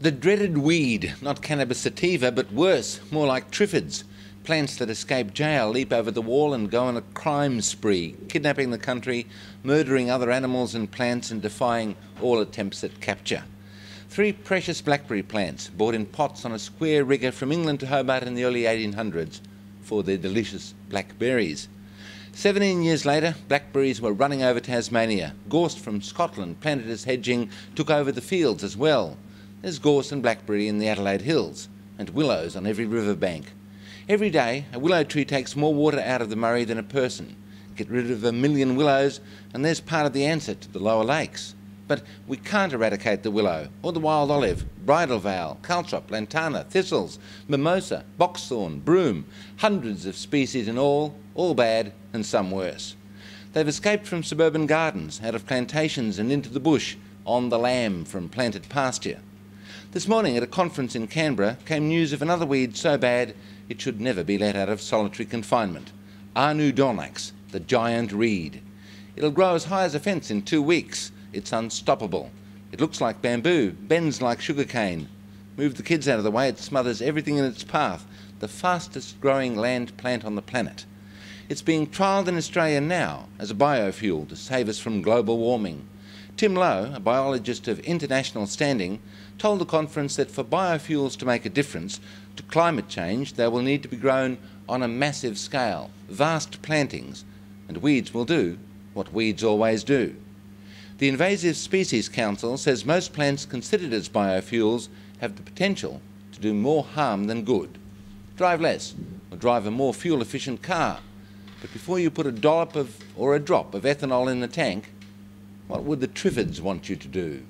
The dreaded weed, not cannabis sativa, but worse, more like triffids. Plants that escape jail leap over the wall and go on a crime spree, kidnapping the country, murdering other animals and plants and defying all attempts at capture. 3 precious blackberry plants, bought in pots on a square rigger from England to Hobart in the early 1800s for their delicious blackberries. 17 years later, blackberries were running over Tasmania. Gorse from Scotland, planted as hedging, took over the fields as well. There's gorse and blackberry in the Adelaide Hills, and willows on every riverbank. Every day, a willow tree takes more water out of the Murray than a person. Get rid of 1 million willows, and there's part of the answer to the lower lakes. But we can't eradicate the willow, or the wild olive, bridalveil, caltrop, lantana, thistles, mimosa, boxthorn, broom, hundreds of species in all bad and some worse. They've escaped from suburban gardens, out of plantations and into the bush, on the lam from planted pasture. This morning at a conference in Canberra came news of another weed so bad it should never be let out of solitary confinement. Anu Dornax, the giant reed. It'll grow as high as a fence in 2 weeks. It's unstoppable. It looks like bamboo, bends like sugarcane. Move the kids out of the way, it smothers everything in its path. The fastest growing land plant on the planet. It's being trialled in Australia now as a biofuel to save us from global warming. Tim Lowe, a biologist of international standing, told the conference that for biofuels to make a difference to climate change, they will need to be grown on a massive scale, vast plantings, and weeds will do what weeds always do. The Invasive Species Council says most plants considered as biofuels have the potential to do more harm than good. Drive less, or drive a more fuel-efficient car. But before you put a dollop or a drop of ethanol in the tank, what would the triffids want you to do?